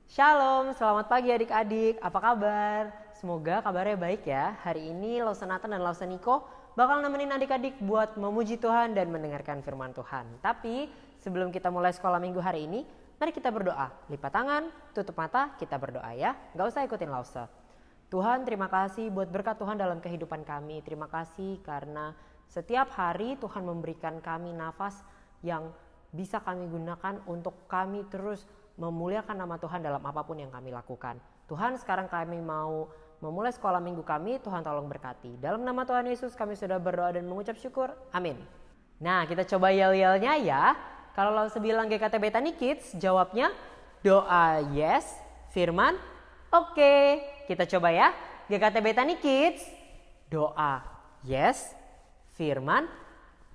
Shalom, selamat pagi adik-adik, apa kabar? Semoga kabarnya baik ya. Hari ini Lausen Nathan dan Lausen Niko bakal nemenin adik-adik buat memuji Tuhan dan mendengarkan firman Tuhan. Tapi sebelum kita mulai sekolah minggu hari ini, mari kita berdoa. Lipat tangan, tutup mata, kita berdoa ya. Gak usah ikutin Lausen. Tuhan, terima kasih buat berkat Tuhan dalam kehidupan kami. Terima kasih karena setiap hari Tuhan memberikan kami nafas yang bisa kami gunakan untuk kami terus memuliakan nama Tuhan dalam apapun yang kami lakukan. Tuhan, sekarang kami mau memulai sekolah minggu kami, Tuhan tolong berkati. Dalam nama Tuhan Yesus kami sudah berdoa dan mengucap syukur, amin. Nah, kita coba yel-yelnya ya. Kalau Lausen bilang GKT Bethany Kids, jawabnya doa yes, firman oke. Kita coba ya, GKT Bethany Kids, doa yes, firman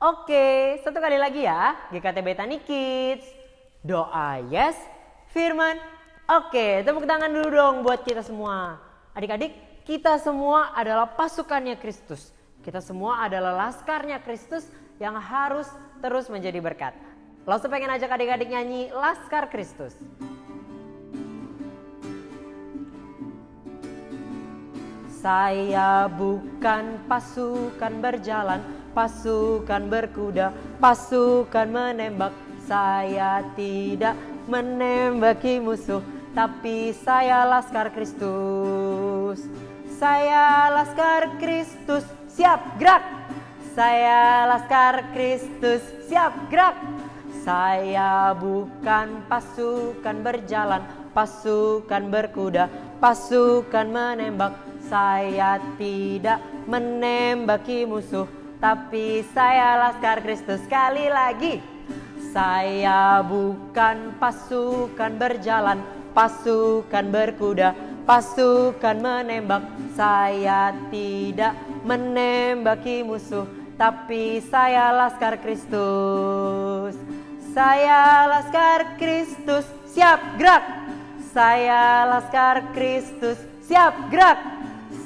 oke. Satu kali lagi ya, GKT Bethany Kids, doa yes, firman oke. Tepuk tangan dulu dong buat kita semua. Adik-adik, kita semua adalah pasukannya Kristus. Kita semua adalah laskarnya Kristus yang harus terus menjadi berkat. Lausen pengen ajak adik-adik nyanyi Laskar Kristus. Saya bukan pasukan berjalan, pasukan berkuda, pasukan menembak. Saya tidak menembaki musuh, tapi saya Laskar Kristus. Saya Laskar Kristus, siap gerak. Saya Laskar Kristus, siap gerak. Saya bukan pasukan berjalan, pasukan berkuda, pasukan menembak. Saya tidak menembaki musuh, tapi saya Laskar Kristus. Sekali lagi. Saya bukan pasukan berjalan, pasukan berkuda, pasukan menembak. Saya tidak menembaki musuh, tapi saya Laskar Kristus. Saya Laskar Kristus, siap gerak. Saya Laskar Kristus, siap gerak.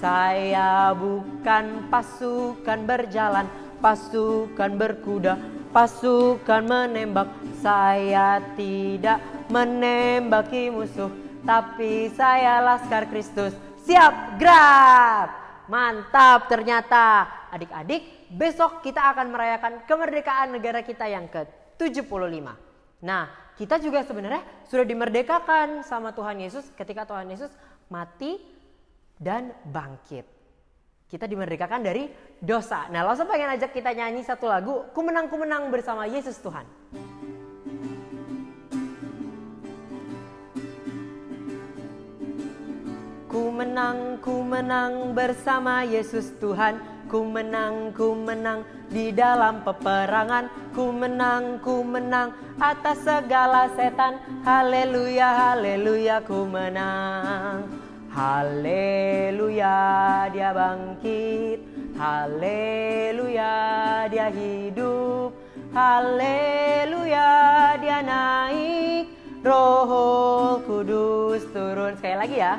Saya bukan pasukan berjalan, pasukan berkuda, pasukan menembak. Saya tidak menembaki musuh, tapi saya Laskar Kristus, siap gerak. Mantap ternyata. Adik-adik, besok kita akan merayakan kemerdekaan negara kita yang ke-75. Nah, kita juga sebenarnya sudah dimerdekakan sama Tuhan Yesus ketika Tuhan Yesus mati dan bangkit. Kita dimerdekakan dari dosa. Nah, Lausen pengen ajak kita nyanyi satu lagu, Ku menang bersama Yesus Tuhan. Ku menang bersama Yesus Tuhan. Ku menang di dalam peperangan. Ku menang atas segala setan. Haleluya, haleluya, ku menang. Haleluya, dia bangkit. Haleluya, dia hidup. Haleluya, dia naik. Roh Kudus turun. Sekali lagi ya.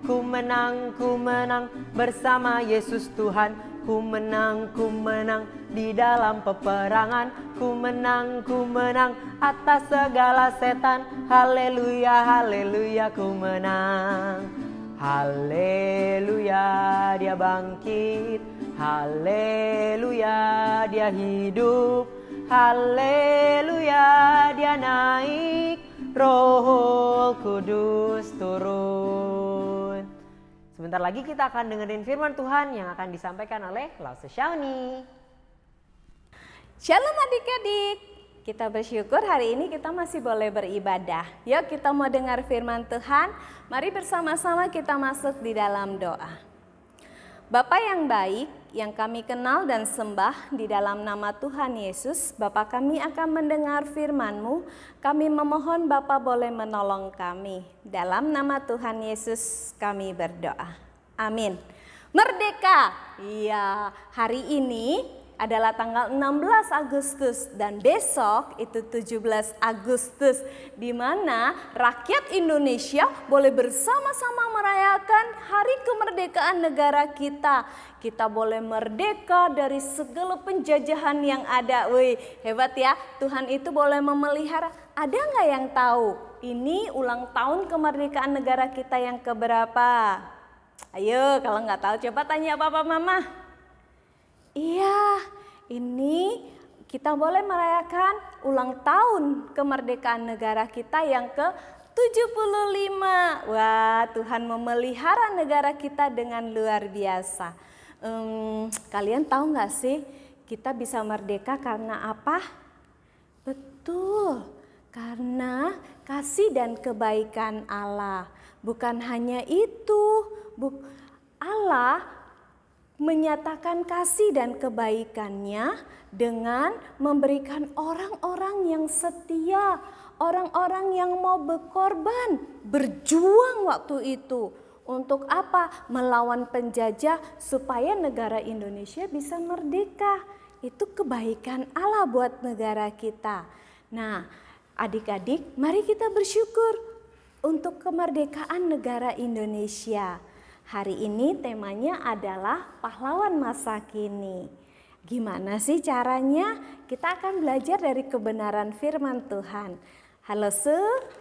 Ku menang bersama Yesus Tuhan. Ku menang di dalam peperangan. Ku menang atas segala setan. Haleluya, haleluya, ku menang. Haleluya, dia bangkit. Haleluya, dia hidup. Haleluya, dia naik. Roh Kudus turun. Sebentar lagi kita akan dengerin firman Tuhan yang akan disampaikan oleh Lausen Shauni. Shalom adik-adik. Kita bersyukur hari ini kita masih boleh beribadah. Yuk kita mau dengar firman Tuhan. Mari bersama-sama kita masuk di dalam doa. Bapa yang baik, yang kami kenal dan sembah di dalam nama Tuhan Yesus, Bapa kami akan mendengar firman-Mu. Kami memohon Bapa boleh menolong kami. Dalam nama Tuhan Yesus kami berdoa. Amin. Merdeka. Iya, hari ini adalah tanggal 16 Agustus dan besok itu 17 Agustus, di mana rakyat Indonesia boleh bersama-sama merayakan hari kemerdekaan negara kita. Kita boleh merdeka dari segala penjajahan yang ada. Wih, hebat ya, Tuhan itu boleh memelihara. Ada nggak yang tahu? ini ulang tahun kemerdekaan negara kita yang keberapa? Ayo, kalau nggak tahu coba tanya papa mama. Iya, ini kita boleh merayakan ulang tahun kemerdekaan negara kita yang ke-75. Wah, Tuhan memelihara negara kita dengan luar biasa. Kalian tahu nggak sih kita bisa merdeka karena apa? Betul, karena kasih dan kebaikan Allah. Bukan hanya itu, Allah menyatakan kasih dan kebaikannya dengan memberikan orang-orang yang setia, orang-orang yang mau berkorban, berjuang waktu itu. Untuk apa? Melawan penjajah supaya negara Indonesia bisa merdeka. Itu kebaikan Allah buat negara kita. Nah, adik-adik, mari kita bersyukur untuk kemerdekaan negara Indonesia. Hari ini temanya adalah pahlawan masa kini. Gimana sih caranya? Kita akan belajar dari kebenaran firman Tuhan. Halo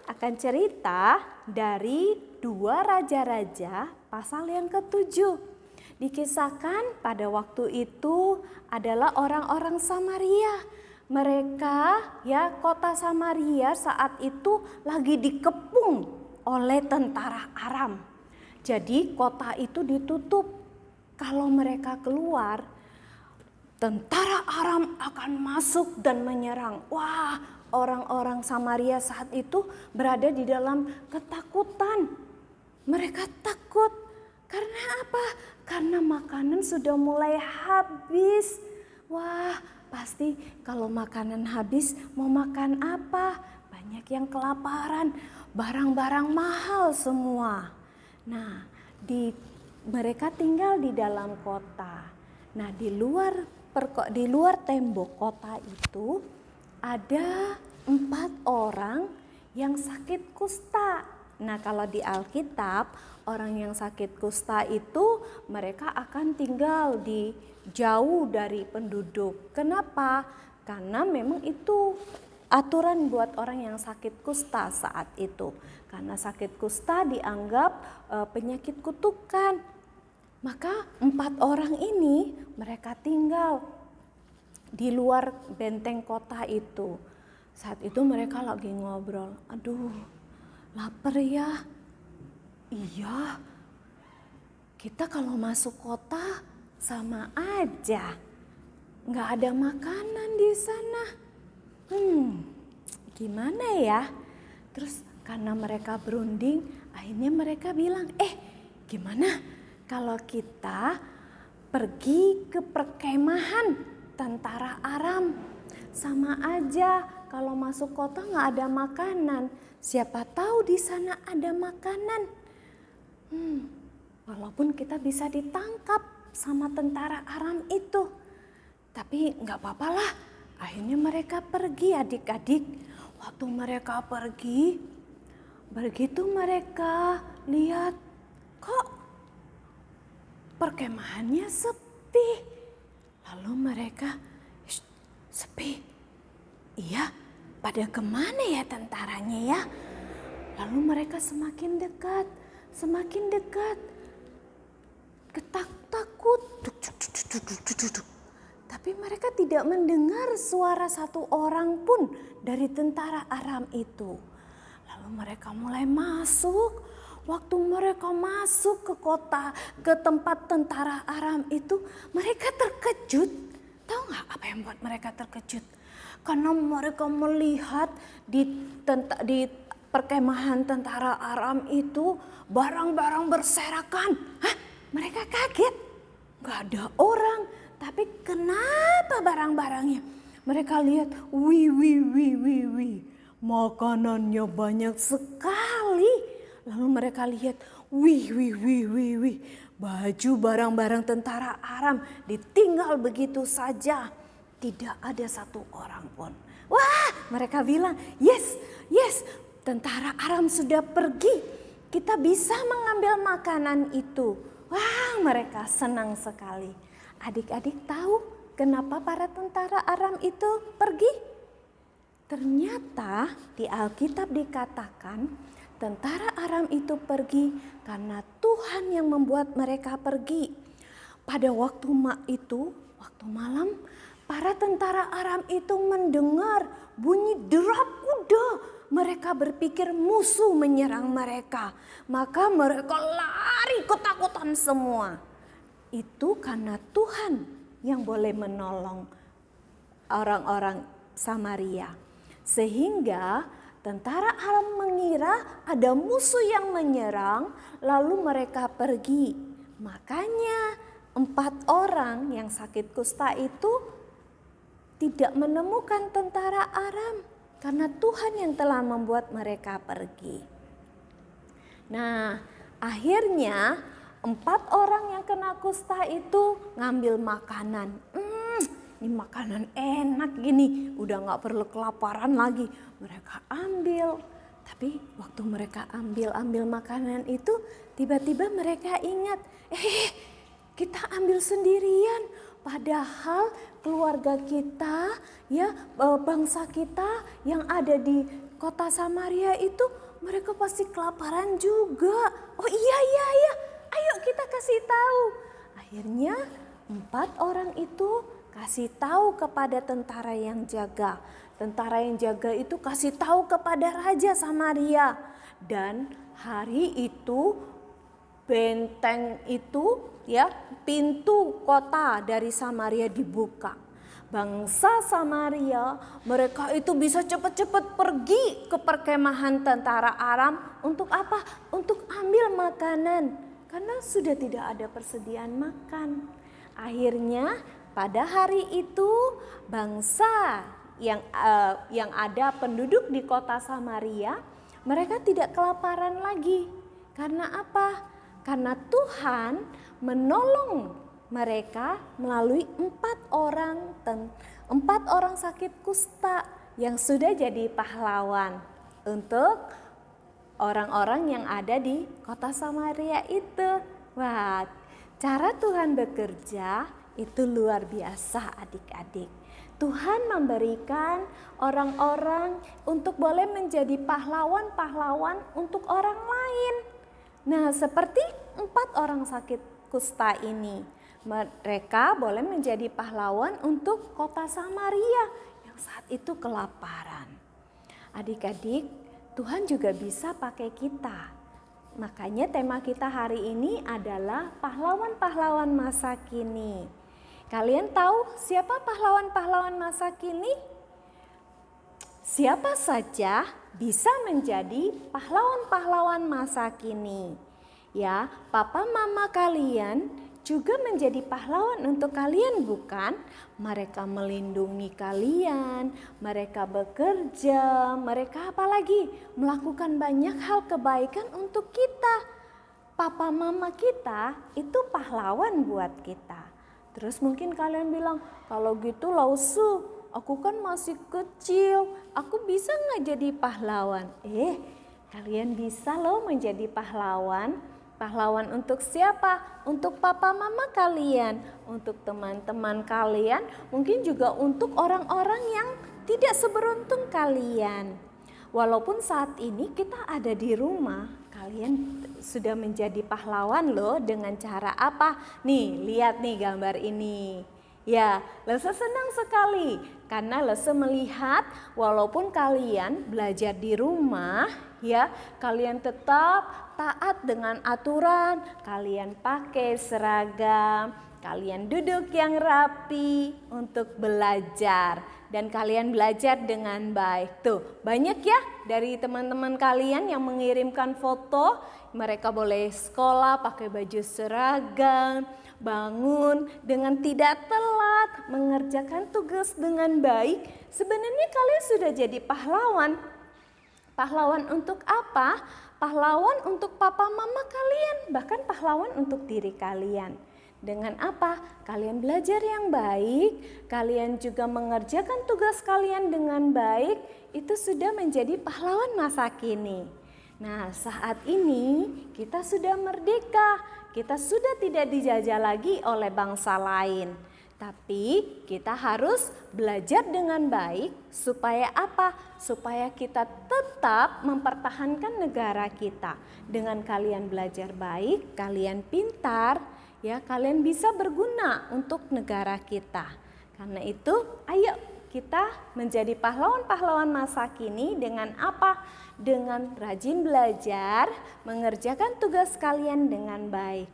akan cerita dari 2 Raja-Raja pasal yang ke-7. Dikisahkan pada waktu itu adalah orang-orang Samaria. Mereka kota Samaria saat itu lagi dikepung oleh tentara Aram. Jadi kota itu ditutup. Kalau mereka keluar, tentara Aram akan masuk dan menyerang. Wah, orang-orang Samaria saat itu berada di dalam ketakutan. Mereka takut. Karena apa? Karena makanan sudah mulai habis. Wah, pasti kalau makanan habis mau makan apa? Banyak yang kelaparan. Barang-barang mahal semua. Nah, mereka tinggal di dalam kota. Nah, di luar tembok kota itu ada 4 orang yang sakit kusta. Nah, kalau di Alkitab, orang yang sakit kusta itu mereka akan tinggal di jauh dari penduduk. Kenapa? Karena memang itu aturan buat orang yang sakit kusta saat itu. Karena sakit kusta dianggap penyakit kutukan. Maka 4 orang ini mereka tinggal di luar benteng kota itu. Saat itu mereka lagi ngobrol. Aduh, lapar ya. Iya, kita kalau masuk kota sama aja. Nggak ada makanan di sana. Gimana ya? Terus karena mereka berunding, akhirnya mereka bilang, gimana kalau kita pergi ke perkemahan tentara Aram? Sama aja kalau masuk kota nggak ada makanan. Siapa tahu di sana ada makanan. Walaupun kita bisa ditangkap sama tentara Aram itu. Tapi nggak apa-apa lah. Akhirnya mereka pergi adik-adik. Waktu mereka pergi, begitu mereka lihat kok perkemahannya sepi. Lalu mereka, sepi? Iya, pada kemana ya tentaranya ya? Lalu mereka semakin dekat. Takut. Tapi mereka tidak mendengar suara satu orang pun dari tentara Aram itu. Lalu mereka mulai masuk. Waktu mereka masuk ke kota, ke tempat tentara Aram itu, mereka terkejut. Tahu nggak apa yang buat mereka terkejut? Karena mereka melihat di perkemahan tentara Aram itu barang-barang berserakan. Mereka kaget. Nggak ada orang. Tapi kenapa barang-barangnya? Mereka lihat, wih, makanannya banyak sekali. Lalu mereka lihat, wih, baju barang-barang tentara Aram ditinggal begitu saja. Tidak ada satu orang pun. Wah, mereka bilang, yes, tentara Aram sudah pergi. Kita bisa mengambil makanan itu. Wah, mereka senang sekali. Adik-adik tahu kenapa para tentara Aram itu pergi? Ternyata di Alkitab dikatakan tentara Aram itu pergi karena Tuhan yang membuat mereka pergi. Pada waktu waktu malam, para tentara Aram itu mendengar bunyi derap kuda. Mereka berpikir musuh menyerang mereka. Maka mereka lari ketakutan semua. Itu karena Tuhan yang boleh menolong orang-orang Samaria. Sehingga tentara Aram mengira ada musuh yang menyerang, lalu mereka pergi. Makanya 4 orang yang sakit kusta itu tidak menemukan tentara Aram karena Tuhan yang telah membuat mereka pergi. Nah, akhirnya 4 orang yang kena kusta itu ngambil makanan. Ini makanan enak gini, udah gak perlu kelaparan lagi. Mereka ambil, tapi waktu mereka ambil makanan itu, tiba-tiba mereka ingat, kita ambil sendirian. Padahal keluarga kita, ya bangsa kita yang ada di kota Samaria itu, mereka pasti kelaparan juga. Oh iya, ayo kita kasih tahu. Akhirnya 4 orang itu kasih tahu kepada tentara yang jaga. Tentara yang jaga itu kasih tahu kepada Raja Samaria. Dan hari itu benteng itu, ya, pintu kota dari Samaria dibuka. Bangsa Samaria, mereka itu bisa cepat-cepat pergi ke perkemahan tentara Aram untuk apa? Untuk ambil makanan. Karena sudah tidak ada persediaan makan. Akhirnya pada hari itu bangsa yang ada penduduk di kota Samaria, mereka tidak kelaparan lagi. Karena apa? Karena Tuhan menolong mereka melalui 4 orang sakit kusta yang sudah jadi pahlawan untuk orang-orang yang ada di kota Samaria itu. Wah, cara Tuhan bekerja itu luar biasa adik-adik. Tuhan memberikan orang-orang untuk boleh menjadi pahlawan-pahlawan untuk orang lain. Nah, seperti 4 orang sakit kusta ini, mereka boleh menjadi pahlawan untuk kota Samaria yang saat itu kelaparan. Adik-adik, Tuhan juga bisa pakai kita. Makanya tema kita hari ini adalah pahlawan-pahlawan masa kini. Kalian tahu siapa pahlawan-pahlawan masa kini? Siapa saja bisa menjadi pahlawan-pahlawan masa kini. Ya, papa mama kalian juga menjadi pahlawan untuk kalian, bukan? Mereka melindungi kalian, mereka bekerja, mereka apalagi melakukan banyak hal kebaikan untuk kita. Papa mama kita itu pahlawan buat kita. Terus mungkin kalian bilang, kalau gitu Lausu, aku kan masih kecil, aku bisa nggak jadi pahlawan? Kalian bisa loh menjadi pahlawan. Pahlawan untuk siapa? Untuk papa mama kalian, untuk teman-teman kalian, mungkin juga untuk orang-orang yang tidak seberuntung kalian. Walaupun saat ini kita ada di rumah, kalian sudah menjadi pahlawan loh dengan cara apa? Nih, lihat nih gambar ini. Ya, Lese senang sekali karena Lese melihat walaupun kalian belajar di rumah, ya, kalian tetap taat dengan aturan, kalian pakai seragam, kalian duduk yang rapi untuk belajar. Dan kalian belajar dengan baik. Tuh, banyak ya dari teman-teman kalian yang mengirimkan foto. Mereka boleh sekolah pakai baju seragam, bangun dengan tidak telat, mengerjakan tugas dengan baik. Sebenarnya kalian sudah jadi pahlawan. Pahlawan untuk apa? Pahlawan untuk papa mama kalian, bahkan pahlawan untuk diri kalian. Dengan apa? Kalian belajar yang baik, kalian juga mengerjakan tugas kalian dengan baik, itu sudah menjadi pahlawan masa kini. Nah, saat ini kita sudah merdeka, kita sudah tidak dijajah lagi oleh bangsa lain. Tapi kita harus belajar dengan baik supaya apa? Supaya kita tetap mempertahankan negara kita. Dengan kalian belajar baik, kalian pintar, ya kalian bisa berguna untuk negara kita. Karena itu, ayo kita menjadi pahlawan-pahlawan masa kini dengan apa? Dengan rajin belajar, mengerjakan tugas kalian dengan baik.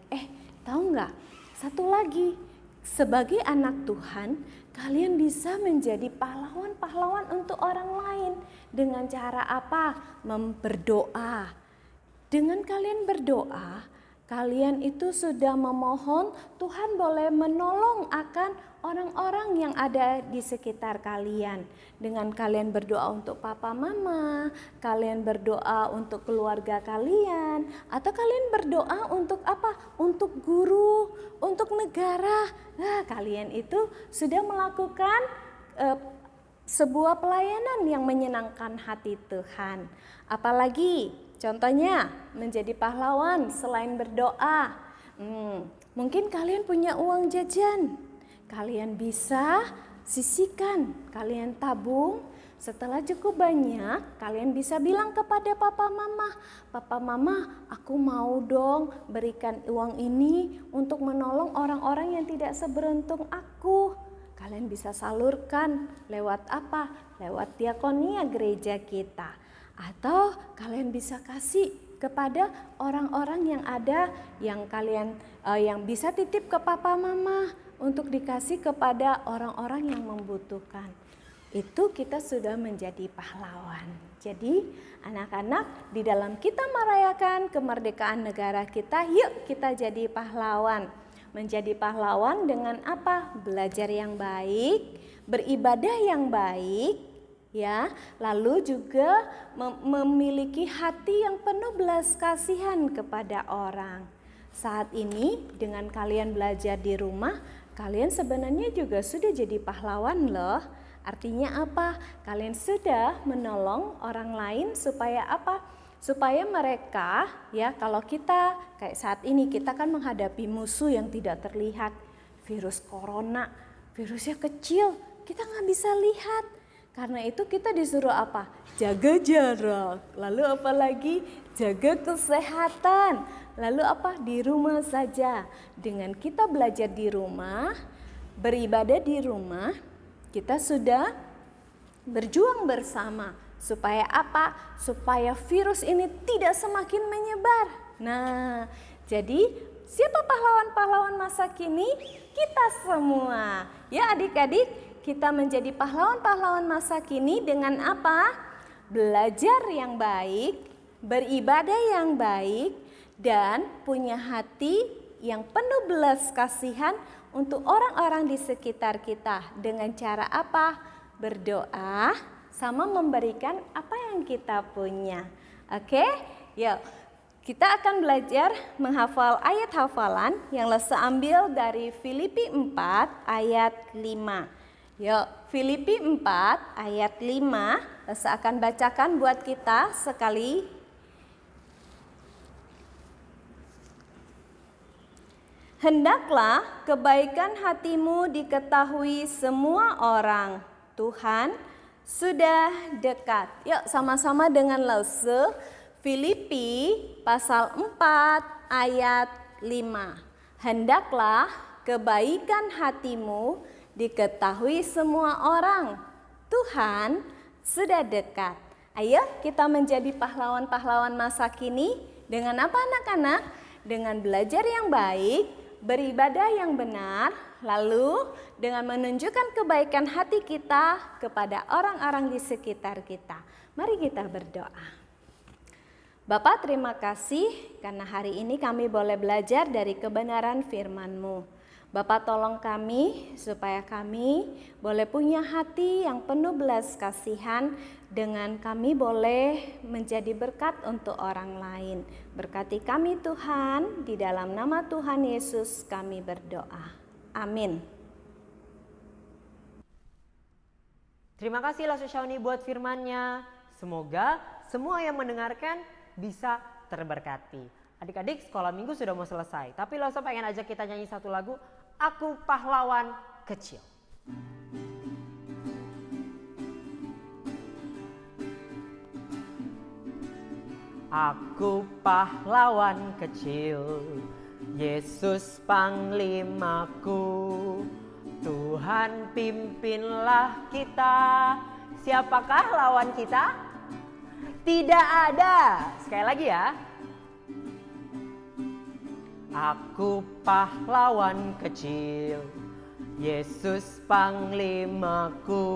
Tahu nggak? Satu lagi, sebagai anak Tuhan, kalian bisa menjadi pahlawan-pahlawan untuk orang lain. Dengan cara apa? Berdoa. Dengan kalian berdoa, kalian itu sudah memohon Tuhan boleh menolong akan orang-orang yang ada di sekitar kalian. Dengan kalian berdoa untuk papa mama, kalian berdoa untuk keluarga kalian, atau kalian berdoa untuk apa? Untuk guru, untuk negara. Nah, kalian itu sudah melakukan sebuah pelayanan yang menyenangkan hati Tuhan. Apalagi contohnya menjadi pahlawan selain berdoa. Mungkin kalian punya uang jajan. Kalian bisa sisihkan, kalian tabung. Setelah cukup banyak, kalian bisa bilang kepada papa mama, aku mau dong berikan uang ini untuk menolong orang-orang yang tidak seberuntung aku. Kalian bisa salurkan lewat apa? Lewat diakonia gereja kita. Atau kalian bisa kasih kepada orang-orang yang ada yang kalian yang bisa titip ke papa mama untuk dikasih kepada orang-orang yang membutuhkan. Itu kita sudah menjadi pahlawan. Jadi anak-anak, di dalam kita merayakan kemerdekaan negara kita, yuk kita jadi pahlawan. Menjadi pahlawan dengan apa? Belajar yang baik, beribadah yang baik, ya. Lalu juga memiliki hati yang penuh belas kasihan kepada orang. Saat ini dengan kalian belajar di rumah, kalian sebenarnya juga sudah jadi pahlawan loh. Artinya apa? Kalian sudah menolong orang lain supaya apa? Supaya mereka, ya kalau kita kayak saat ini kita kan menghadapi musuh yang tidak terlihat. Virus corona, virusnya kecil, kita nggak bisa lihat. Karena itu kita disuruh apa? Jaga jarak. Lalu apa lagi? Jaga kesehatan. Lalu apa? Di rumah saja. Dengan kita belajar di rumah, beribadah di rumah, kita sudah berjuang bersama. Supaya apa? Supaya virus ini tidak semakin menyebar. Nah, jadi siapa pahlawan-pahlawan masa kini? Kita semua. Ya adik-adik, kita menjadi pahlawan-pahlawan masa kini dengan apa? Belajar yang baik, beribadah yang baik, dan punya hati yang penuh belas kasihan untuk orang-orang di sekitar kita. Dengan cara apa? Berdoa sama memberikan apa yang kita punya. Oke? Yuk, kita akan belajar menghafal ayat hafalan yang Lesa ambil dari Filipi 4 ayat 5. Yuk, Filipi 4 ayat 5, Lesa akan bacakan buat kita sekali. Hendaklah kebaikan hatimu diketahui semua orang. Tuhan sudah dekat. Yuk sama-sama dengan Lese. Filipi pasal 4 ayat 5. Hendaklah kebaikan hatimu diketahui semua orang. Tuhan sudah dekat. Ayo kita menjadi pahlawan-pahlawan masa kini dengan apa anak-anak? Dengan belajar yang baik, beribadah yang benar, lalu dengan menunjukkan kebaikan hati kita kepada orang-orang di sekitar kita. Mari kita berdoa. Bapak, terima kasih karena hari ini kami boleh belajar dari kebenaran firman-Mu. Bapak, tolong kami supaya kami boleh punya hati yang penuh belas kasihan dengan kami boleh menjadi berkat untuk orang lain. Berkati kami Tuhan, di dalam nama Tuhan Yesus kami berdoa. Amin. Terima kasih Lasu Shauni buat firman-Nya. Semoga semua yang mendengarkan bisa terberkati. Adik-adik, sekolah minggu sudah mau selesai, tapi Lasu pengen ajak kita nyanyi satu lagu, Aku Pahlawan kecil. Aku pahlawan kecil, Yesus panglimaku. Tuhan pimpinlah kita. Siapakah lawan kita? Tidak ada. Sekali lagi ya. Aku pahlawan kecil, Yesus panglimaku.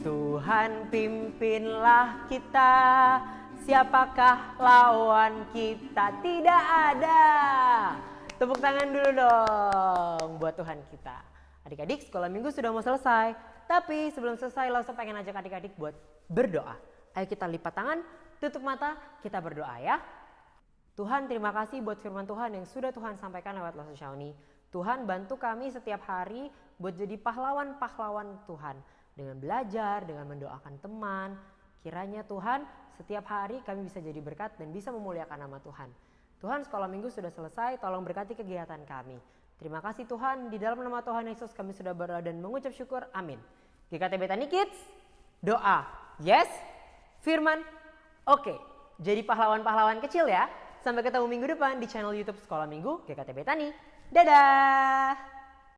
Tuhan pimpinlah kita. Siapakah lawan kita? Tidak ada. Tepuk tangan dulu dong buat Tuhan kita. Adik-adik, sekolah minggu sudah mau selesai. Tapi sebelum selesai, Lausa pengen ajak adik-adik buat berdoa. Ayo kita lipat tangan, tutup mata, kita berdoa ya. Tuhan, terima kasih buat firman Tuhan yang sudah Tuhan sampaikan lewat Lausa Shauni. Tuhan, bantu kami setiap hari buat jadi pahlawan-pahlawan Tuhan. Dengan belajar, dengan mendoakan teman. Kiranya Tuhan, setiap hari kami bisa jadi berkat dan bisa memuliakan nama Tuhan. Tuhan, sekolah minggu sudah selesai, tolong berkati kegiatan kami. Terima kasih Tuhan, di dalam nama Tuhan Yesus kami sudah berdoa dan mengucap syukur. Amin. GKT Betani Kids, doa. Yes? Firman? Oke. Jadi pahlawan-pahlawan kecil ya. Sampai ketemu minggu depan di channel YouTube Sekolah Minggu GKT Betani. Dadah!